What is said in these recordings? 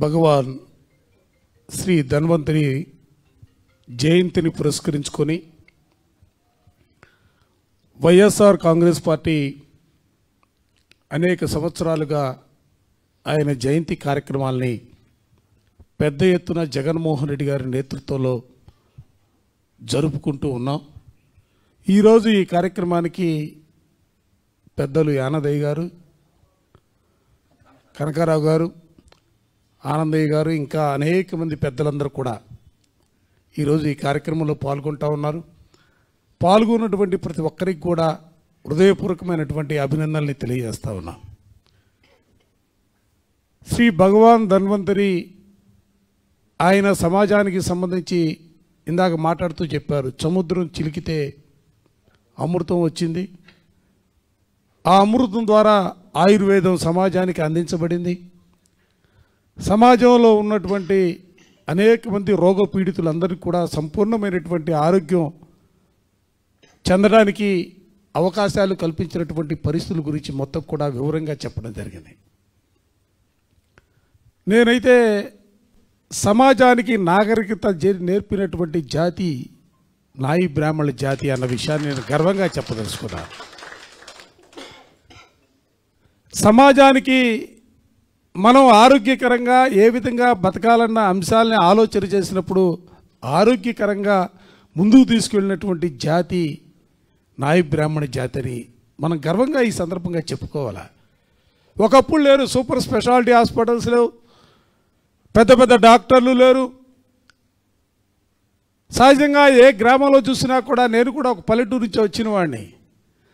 భగవాన్ శ్రీ ధన్వంతరి జయంతిని పురస్కరించుకొని వైఎస్ఆర్ కాంగ్రెస్ పార్టీ అనేక సంవత్సరాలుగా ఆయన జయంతి కార్యక్రమాల్ని పెద్ద ఎత్తున జగన్మోహన్ రెడ్డి గారి నేతృత్వంలో జరుపుకుంటూ ఉన్నాం. ఈరోజు ఈ కార్యక్రమానికి పెద్దలు యానదయ్య గారు, కనకారావు గారు, ఆనందయ్య గారు, ఇంకా అనేక మంది పెద్దలందరూ కూడా ఈరోజు ఈ కార్యక్రమంలో పాల్గొంటూ ఉన్నారు. పాల్గొన్నటువంటి ప్రతి ఒక్కరికి కూడా హృదయపూర్వకమైనటువంటి అభినందనల్ని తెలియజేస్తా ఉన్నాం. శ్రీ భగవాన్ ధన్వంతరి ఆయన సమాజానికి సంబంధించి ఇందాక మాట్లాడుతూ చెప్పారు, సముద్రం చిలికితే అమృతం వచ్చింది. ఆ అమృతం ద్వారా ఆయుర్వేదం సమాజానికి అందించబడింది. సమాజంలో ఉన్నటువంటి అనేక మంది రోగ పీడితులందరికీ కూడా సంపూర్ణమైనటువంటి ఆరోగ్యం చెందడానికి అవకాశాలు కల్పించినటువంటి పరిస్థితుల గురించి మొత్తం కూడా వివరంగా చెప్పడం జరిగింది. నేనైతే సమాజానికి నాగరికత నేర్పినటువంటి జాతి నాయి బ్రాహ్మణుల జాతి అన్న విషయాన్ని నేను గర్వంగా చెప్పదలుచుకున్నాను. సమాజానికి మనం ఆరోగ్యకరంగా ఏ విధంగా బతకాలన్న అంశాలని ఆలోచన చేసినప్పుడు ఆరోగ్యకరంగా ముందుకు తీసుకెళ్ళినటువంటి జాతి నాయి బ్రాహ్మణ జాతిని మనం గర్వంగా ఈ సందర్భంగా చెప్పుకోవాలా. ఒకప్పుడు లేరు, సూపర్ స్పెషాలిటీ హాస్పిటల్స్ లేవు, పెద్ద పెద్ద డాక్టర్లు లేరు. సహజంగా ఏ గ్రామంలో చూసినా కూడా, నేను కూడా ఒక పల్లెటూరు నుంచి వచ్చిన వాడిని,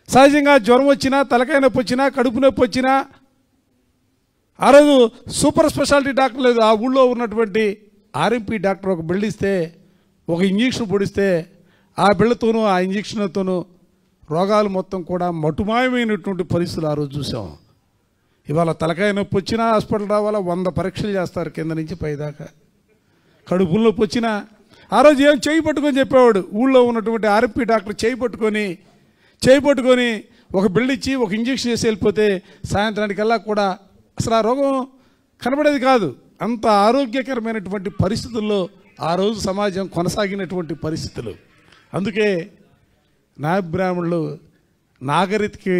సహజంగా జ్వరం వచ్చినా, తలకాయ నొప్పి వచ్చినా, కడుపు నొప్పి వచ్చినా ఆ రోజు సూపర్ స్పెషాలిటీ డాక్టర్ లేదు. ఆ ఊళ్ళో ఉన్నటువంటి ఆర్ఎంపీ డాక్టర్ ఒక బిళ్ళ ఇస్తే, ఒక ఇంజక్షన్ పొడిస్తే ఆ బిళ్ళతోనూ ఆ ఇంజక్షన్తోనూ రోగాలు మొత్తం కూడా మటుమాయమైనటువంటి పరిస్థితులు ఆ రోజు చూసాం. ఇవాళ తలకాయ నొప్పి వచ్చినా హాస్పిటల్ రావాలా, 100 పరీక్షలు చేస్తారు కింద నుంచి పైదాకా. కడుపు నొప్పి వచ్చినా ఆ రోజు ఏం చేయి పట్టుకొని చెప్పేవాడు, ఊళ్ళో ఉన్నటువంటి ఆర్ఎంపీ డాక్టర్ చేయి పట్టుకొని ఒక బిళ్ళ ఇచ్చి ఒక ఇంజక్షన్ చేసి వెళ్ళిపోతే సాయంత్రానికల్లా కూడా అసలు ఆ రోగం కనబడేది కాదు. అంత ఆరోగ్యకరమైనటువంటి పరిస్థితుల్లో ఆ రోజు సమాజం కొనసాగినటువంటి పరిస్థితులు. అందుకే నాయ బ్రాహ్మణులు నాగరికతకి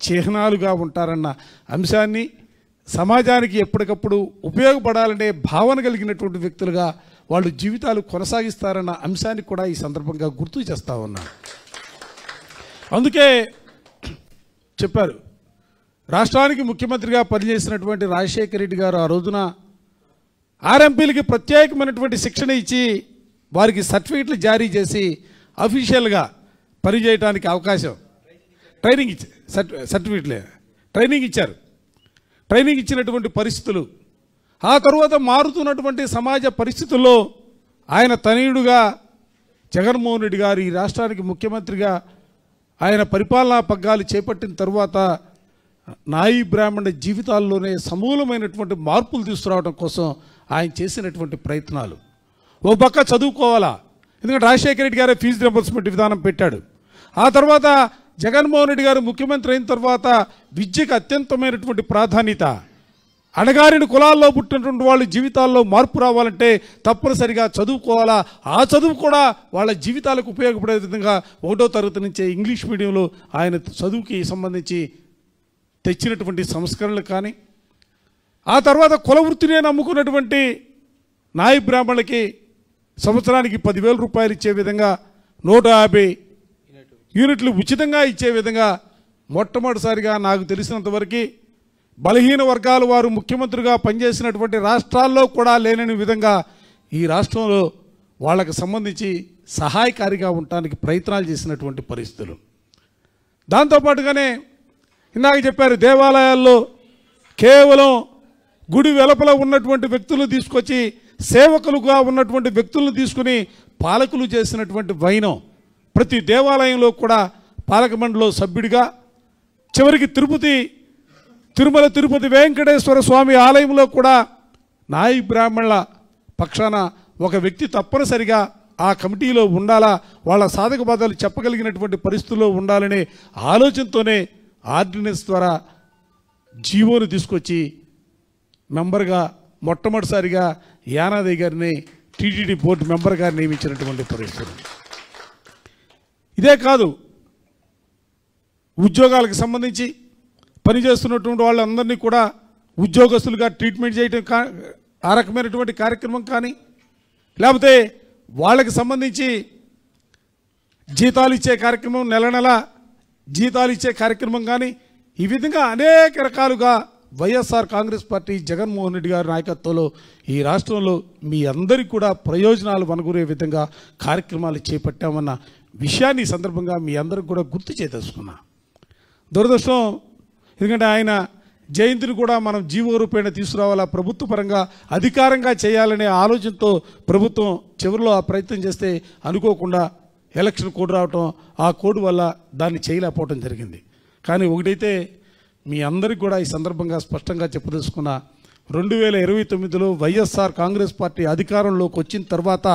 చిహ్నాలుగా ఉంటారన్న అంశాన్ని, సమాజానికి ఎప్పటికప్పుడు ఉపయోగపడాలనే భావన కలిగినటువంటి వ్యక్తులుగా వాళ్ళు జీవితాలు కొనసాగిస్తారన్న అంశాన్ని కూడా ఈ సందర్భంగా గుర్తు చేస్తూ ఉన్నాను. అందుకే చెప్పారు, రాష్ట్రానికి ముఖ్యమంత్రిగా పనిచేసినటువంటి రాజశేఖర రెడ్డి గారు ఆ రోజున ఆర్ఎంపీలకి ప్రత్యేకమైనటువంటి శిక్షణ ఇచ్చి వారికి సర్టిఫికెట్లు జారీ చేసి అఫీషియల్గా పనిచేయడానికి అవకాశం, ట్రైనింగ్ ఇచ్చారు. ట్రైనింగ్ ఇచ్చినటువంటి పరిస్థితులు, ఆ తరువాత మారుతున్నటువంటి సమాజ పరిస్థితుల్లో ఆయన తనయుడుగా జగన్మోహన్ రెడ్డి గారు ఈ రాష్ట్రానికి ముఖ్యమంత్రిగా ఆయన పరిపాలనా పగ్గాలు చేపట్టిన తరువాత నాయి బ్రాహ్మణ జీవితాల్లోనే సమూలమైనటువంటి మార్పులు తీసుకురావడం కోసం ఆయన చేసినటువంటి ప్రయత్నాలు. ఓ పక్క చదువుకోవాలా, ఎందుకంటే రాజశేఖర రెడ్డి గారే ఫీజు రింబర్స్మెంట్ విధానం పెట్టాడు. ఆ తర్వాత జగన్మోహన్ రెడ్డి గారు ముఖ్యమంత్రి అయిన తర్వాత విద్యకు అత్యంతమైనటువంటి ప్రాధాన్యత. అణగారిన కులాల్లో పుట్టినటువంటి వాళ్ళ జీవితాల్లో మార్పు రావాలంటే తప్పనిసరిగా చదువుకోవాలా. ఆ చదువు కూడా వాళ్ళ జీవితాలకు ఉపయోగపడే విధంగా 1వ తరగతి నుంచే ఇంగ్లీష్ మీడియంలో ఆయన చదువుకి సంబంధించి తెచ్చినటువంటి సంస్కరణలు కానీ, ఆ తర్వాత కుల వృత్తినే నమ్ముకున్నటువంటి నాయి బ్రాహ్మణులకి సంవత్సరానికి 10,000 రూపాయలు ఇచ్చే విధంగా 150 యూనిట్లు ఉచితంగా ఇచ్చే విధంగా మొట్టమొదటిసారిగా నాకు తెలిసినంతవరకు బలహీన వర్గాల వారు ముఖ్యమంత్రిగా పనిచేసినటువంటి రాష్ట్రాల్లో కూడా లేనని విధంగా ఈ రాష్ట్రంలో వాళ్ళకు సంబంధించి సహాయకారిగా ఉండటానికి ప్రయత్నాలు చేసినటువంటి పరిస్థితులు. దాంతోపాటుగానే ఇందాక చెప్పారు, దేవాలయాల్లో కేవలం గుడి వెలుపల ఉన్నటువంటి వ్యక్తులను తీసుకొచ్చి సేవకులుగా ఉన్నటువంటి వ్యక్తులను తీసుకుని పాలకులు చేసినటువంటి వైనం. ప్రతి దేవాలయంలో కూడా పాలక మండలిలో సభ్యుడిగా, చివరికి తిరుమల తిరుపతి వెంకటేశ్వర స్వామి ఆలయంలో కూడా నాయి బ్రాహ్మణుల పక్షాన ఒక వ్యక్తి తప్పనిసరిగా ఆ కమిటీలో ఉండాలా, వాళ్ళ సాధక బాధలు చెప్పగలిగినటువంటి పరిస్థితుల్లో ఉండాలనే ఆలోచనతోనే ఆర్డినెన్స్ ద్వారా జీవోను తీసుకొచ్చి మెంబర్గా మొట్టమొదటిసారిగా యానాది గారిని టీటీడీ బోర్డు మెంబర్గా నియమించినటువంటి పరిస్థితులు. ఇదే కాదు, ఉద్యోగాలకు సంబంధించి పనిచేస్తున్నటువంటి వాళ్ళందరినీ కూడా ఉద్యోగస్తులుగా ట్రీట్మెంట్ చేయటం ఆ రకమైనటువంటి కార్యక్రమం కానీ, లేకపోతే వాళ్ళకి సంబంధించి జీతాలు ఇచ్చే కార్యక్రమం, నెల నెల జీతాలు ఇచ్చే కార్యక్రమం కానీ, ఈ విధంగా అనేక రకాలుగా వైఎస్ఆర్ కాంగ్రెస్ పార్టీ జగన్మోహన్ రెడ్డి గారి నాయకత్వంలో ఈ రాష్ట్రంలో మీ అందరికీ కూడా ప్రయోజనాలు వనగూరే విధంగా కార్యక్రమాలు చేపట్టామన్న విషయాన్ని ఈ సందర్భంగా మీ అందరికి కూడా గుర్తు చేయదలుచుకున్నా. దురదృష్టం, ఎందుకంటే ఆయన జయంతిని కూడా మనం జీవో రూపేణ తీసుకురావాలా, ప్రభుత్వ పరంగా అధికారంగా చేయాలనే ఆలోచనతో ప్రభుత్వం చివరిలో ఆ ప్రయత్నం చేస్తే అనుకోకుండా ఎలక్షన్ కోడ్ రావటం, ఆ కోడ్ వల్ల దాన్ని చేయలేకపోవటం జరిగింది. కానీ ఒకటైతే మీ అందరికీ కూడా ఈ సందర్భంగా స్పష్టంగా చెప్పదలుచుకున్న, 2029లో వైఎస్ఆర్ కాంగ్రెస్ పార్టీ అధికారంలోకి వచ్చిన తర్వాత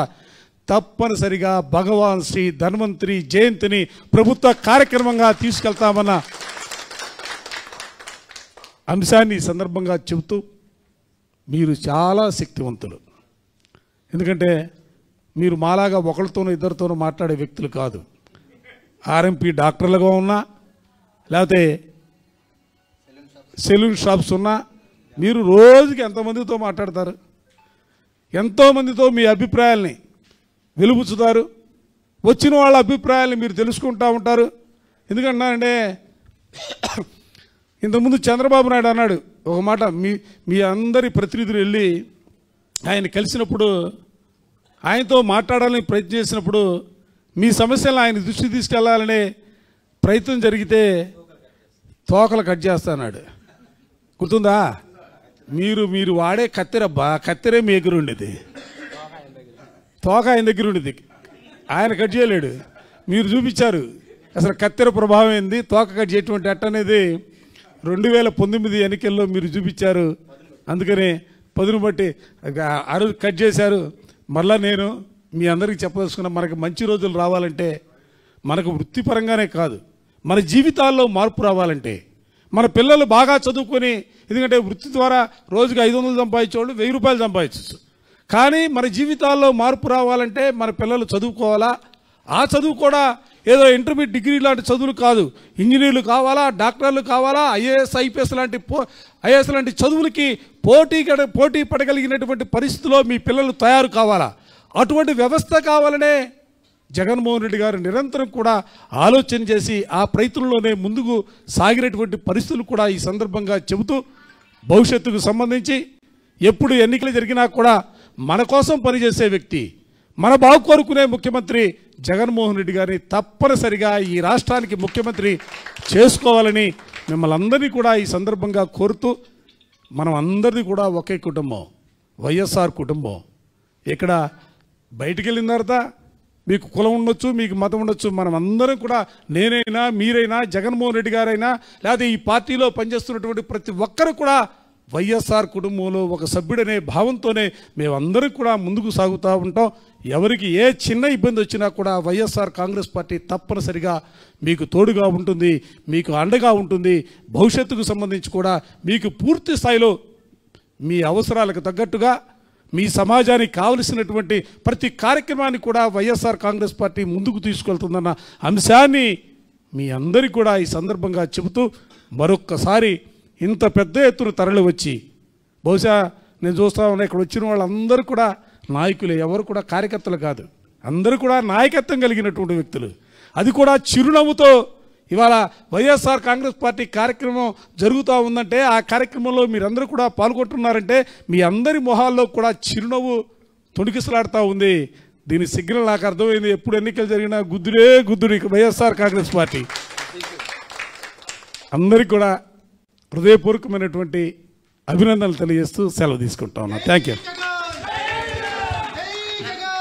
తప్పనిసరిగా భగవాన్ శ్రీ ధన్వంతరి జయంతిని ప్రభుత్వ కార్యక్రమంగా తీసుకెళ్తామన్న అంశాన్ని ఈ సందర్భంగా చెబుతూ, మీరు చాలా శక్తివంతులు. ఎందుకంటే మీరు మాలాగా ఒకరితోనూ ఇద్దరితోనూ మాట్లాడే వ్యక్తులు కాదు. ఆర్ఎంపీ డాక్టర్లుగా ఉన్నా, లేకపోతే సెలూన్ షాప్స్ ఉన్నా, మీరు రోజుకి ఎంతమందితో మాట్లాడతారు, ఎంతోమందితో మీ అభిప్రాయాల్ని వెలుబుచ్చుతారు. వచ్చిన వాళ్ళ అభిప్రాయాల్ని మీరు తెలుసుకుంటూ ఉంటారు. ఎందుకంటున్నారంటే, ఇంతకుముందు చంద్రబాబు నాయుడు అన్నాడు ఒక మాట, మీ అందరి ప్రతినిధులు వెళ్ళి ఆయన కలిసినప్పుడు, ఆయనతో మాట్లాడాలని ప్రయత్నం చేసినప్పుడు, మీ సమస్యలను ఆయన దృష్టి తీసుకెళ్లాలనే ప్రయత్నం జరిగితే తోకలు కట్ చేస్తాడు. గుర్తుందా? మీరు వాడే కత్తెరబ్బా, కత్తెరే మీ దగ్గర ఉండేది, తోక ఆయన దగ్గర ఉండేది. ఆయన కట్ చేయలేడు, మీరు చూపించారు అసలు కత్తెర ప్రభావం ఏంది, తోక కట్ చేయటువంటి అట్టనేది 2019 ఎన్నికల్లో మీరు చూపించారు. అందుకని పదును బట్టి ఆ రోజు కట్ చేశారు. మళ్ళా నేను మీ అందరికీ చెప్పదలుచుకున్నా, మనకు మంచి రోజులు రావాలంటే, మనకు వృత్తిపరంగానే కాదు, మన జీవితాల్లో మార్పు రావాలంటే, మన పిల్లలు బాగా చదువుకొని, ఎందుకంటే వృత్తి ద్వారా రోజుకి 500 సంపాదించేవాళ్ళు 1000 రూపాయలు సంపాదించవచ్చు. కానీ మన జీవితాల్లో మార్పు రావాలంటే మన పిల్లలు చదువుకోవాలా. ఆ చదువు కూడా ఏదో ఇంటర్మీడియట్ డిగ్రీ లాంటి చదువులు కాదు, ఇంజనీర్లు కావాలా, డాక్టర్లు కావాలా, ఐఏఎస్ ఐపీఎస్ లాంటి చదువులకి పోటీ పడగలిగినటువంటి పరిస్థితిలో మీ పిల్లలు తయారు కావాలా. అటువంటి వ్యవస్థ కావాలనే జగన్మోహన్ రెడ్డి గారు నిరంతరం కూడా ఆలోచన చేసి ఆ ప్రయత్నంలోనే ముందుకు సాగినటువంటి పరిస్థితులు కూడా ఈ సందర్భంగా చెబుతూ, భవిష్యత్తుకు సంబంధించి ఎప్పుడు ఎన్నికలు జరిగినా కూడా మన కోసం పనిచేసే వ్యక్తి, మన బాగు కోరుకునే ముఖ్యమంత్రి జగన్మోహన్ రెడ్డి గారిని తప్పనిసరిగా ఈ రాష్ట్రానికి ముఖ్యమంత్రి చేసుకోవాలని మిమ్మల్ని అందరినీ కూడా ఈ సందర్భంగా కోరుతూ, మనం అందరిది కూడా ఒకే కుటుంబం, వైఎస్ఆర్ కుటుంబం. ఇక్కడ బయటికి వెళ్ళిన తర్వాత మీకు కులం ఉండొచ్చు, మీకు మతం ఉండొచ్చు, మనం అందరం కూడా, నేనైనా మీరైనా జగన్మోహన్ రెడ్డి గారైనా లేకపోతే ఈ పార్టీలో పనిచేస్తున్నటువంటి ప్రతి ఒక్కరు కూడా వైఎస్ఆర్ కుటుంబంలో ఒక సభ్యుడనే భావంతోనే మేమందరం కూడా ముందుకు సాగుతూ ఉంటాం. ఎవరికి ఏ చిన్న ఇబ్బంది వచ్చినా కూడా వైఎస్ఆర్ కాంగ్రెస్ పార్టీ తప్పనిసరిగా మీకు తోడుగా ఉంటుంది, మీకు అండగా ఉంటుంది. భవిష్యత్తుకు సంబంధించి కూడా మీకు పూర్తి స్థాయిలో మీ అవసరాలకు తగ్గట్టుగా మీ సమాజానికి కావలసినటువంటి ప్రతి కార్యక్రమాన్ని కూడా వైఎస్ఆర్ కాంగ్రెస్ పార్టీ ముందుకు తీసుకెళ్తుందన్న అంశాన్ని మీ అందరికీ కూడా ఈ సందర్భంగా చెబుతూ, మరొక్కసారి ఇంత పెద్ద ఎత్తున తరలి వచ్చి, బహుశా నేను చూస్తా ఉన్నా ఇక్కడ వచ్చిన వాళ్ళందరూ కూడా నాయకులే, ఎవరు కూడా కార్యకర్తలు కాదు, అందరూ కూడా నాయకత్వం కలిగినటువంటి వ్యక్తులు. అది కూడా చిరునవ్వుతో ఇవాళ వైఎస్ఆర్ కాంగ్రెస్ పార్టీ కార్యక్రమం జరుగుతూ ఉందంటే, ఆ కార్యక్రమంలో మీరందరూ కూడా పాల్గొంటున్నారంటే మీ అందరి మొహాల్లో కూడా చిరునవ్వు తొణికిసలాడుతూ ఉంది. దీని సిగ్నల్ నాకు అర్థమైంది, ఎప్పుడు ఎన్నికలు జరిగినా గుద్దుడే గుద్దుడు ఇక వైఎస్ఆర్ కాంగ్రెస్ పార్టీ. అందరికీ కూడా హృదయపూర్వకమైనటువంటి అభినందనలు తెలియజేస్తూ సెలవు తీసుకుంటా ఉన్నా. Thank you.